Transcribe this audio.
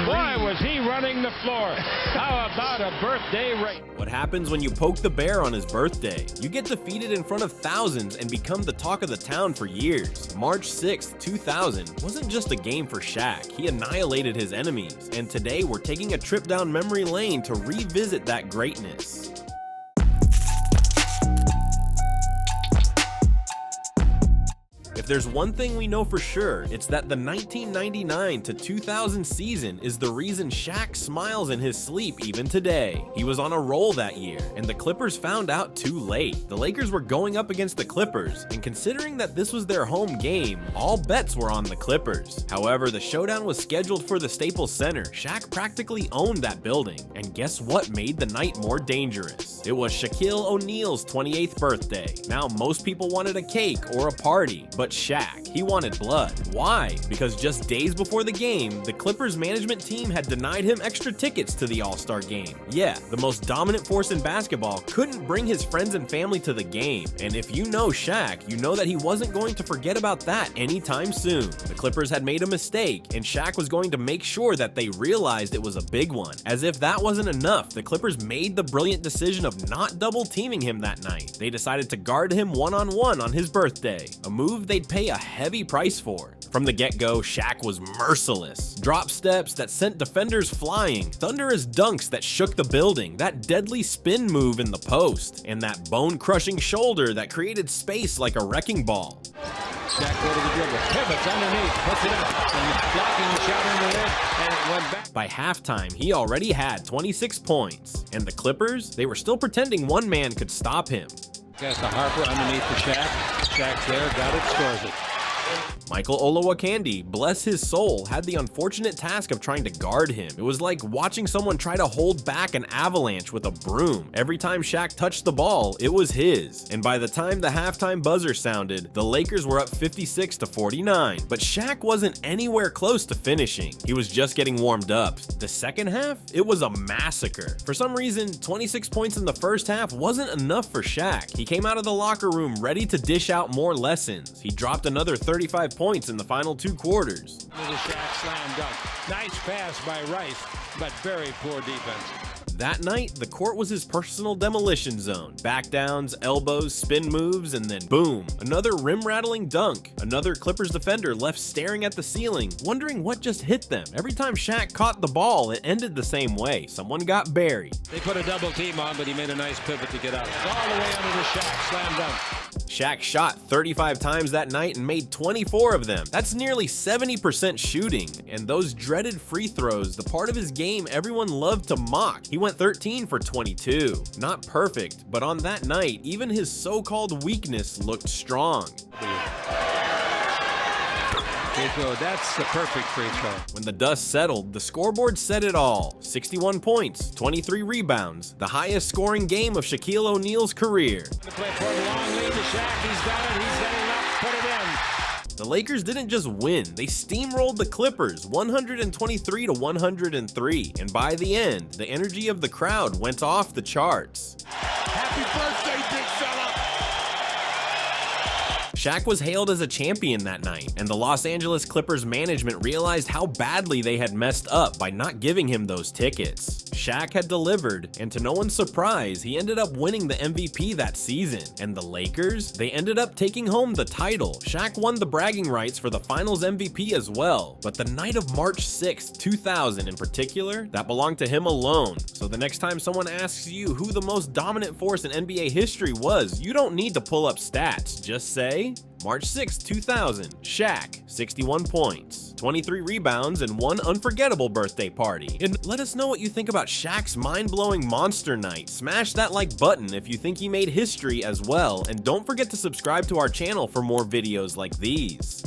Boy, was he running the floor. How about a birthday race? What happens when you poke the bear on his birthday? You get defeated in front of thousands and become the talk of the town for years. March 6th, 2000 wasn't just a game for Shaq. He annihilated his enemies. And today we're taking a trip down memory lane to revisit that greatness. If there's one thing we know for sure, it's that the 1999 to 2000 season is the reason Shaq smiles in his sleep even today. He was on a roll that year, and the Clippers found out too late. The Lakers were going up against the Clippers, and considering that this was their home game, all bets were on the Clippers. However, the showdown was scheduled for the Staples Center. Shaq practically owned that building, and guess what made the night more dangerous? It was Shaquille O'Neal's 28th birthday. Now, most people wanted a cake or a party, but Shaq, he wanted blood. Why? Because just days before the game, the Clippers management team had denied him extra tickets to the All-Star game. Yeah, the most dominant force in basketball couldn't bring his friends and family to the game. And if you know Shaq, you know that he wasn't going to forget about that anytime soon. The Clippers had made a mistake, and Shaq was going to make sure that they realized it was a big one. As if that wasn't enough, the Clippers made the brilliant decision of not double-teaming him that night. They decided to guard him one-on-one on his birthday, a move they'd pay a heavy price for. From the get-go, Shaq was merciless. Drop steps that sent defenders flying, thunderous dunks that shook the building, that deadly spin move in the post, and that bone-crushing shoulder that created space like a wrecking ball. Shaq go to the dribble, pivots underneath, puts it up, and blocking the shot in the lid, and it went back. By halftime, he already had 26 points, and the Clippers, they were still pretending one man could stop him. Got the Harper underneath the Shaq. Shaq's there, got it, scores it. Michael Olowokandi, bless his soul, had the unfortunate task of trying to guard him. It was like watching someone try to hold back an avalanche with a broom. Every time Shaq touched the ball, it was his. And by the time the halftime buzzer sounded, the Lakers were up 56-49. But Shaq wasn't anywhere close to finishing. He was just getting warmed up. The second half, it was a massacre. For some reason, 26 points in the first half wasn't enough for Shaq. He came out of the locker room ready to dish out more lessons. He dropped another 35 points in the final 2 quarters. There's a Shaq slam dunk. Nice pass by Rice, but very poor defense. That night, the court was his personal demolition zone. Back downs, elbows, spin moves, and then boom, another rim-rattling dunk. Another Clippers defender left staring at the ceiling, wondering what just hit them. Every time Shaq caught the ball, it ended the same way. Someone got buried. They put a double team on, but he made a nice pivot to get out. All the way under the Shaq slam dunk. Shaq shot 35 times that night and made 24 of them. That's nearly 70% shooting. And those dreaded free throws, the part of his game everyone loved to mock. He went 13 for 22. Not perfect, but on that night, even his so-called weakness looked strong. Free throw, that's the perfect free throw. When the dust settled, the scoreboard said it all. 61 points, 23 rebounds, the highest scoring game of Shaquille O'Neal's career. The play for a long lead to Shaq, he's got it, he's setting up, put it in. The Lakers didn't just win, they steamrolled the Clippers 123-103, and by the end, the energy of the crowd went off the charts. Happy birthday, big fella! Shaq was hailed as a champion that night, and the Los Angeles Clippers management realized how badly they had messed up by not giving him those tickets. Shaq had delivered, and to no one's surprise, he ended up winning the MVP that season. And the Lakers, they ended up taking home the title. Shaq won the bragging rights for the Finals MVP as well. But the night of March 6, 2000 in particular, that belonged to him alone. So the next time someone asks you who the most dominant force in NBA history was, you don't need to pull up stats. Just say, March 6, 2000, Shaq, 61 points, 23 rebounds, and 1 unforgettable birthday party. And let us know what you think about Shaq's mind-blowing monster night. Smash that like button if you think he made history as well, and don't forget to subscribe to our channel for more videos like these.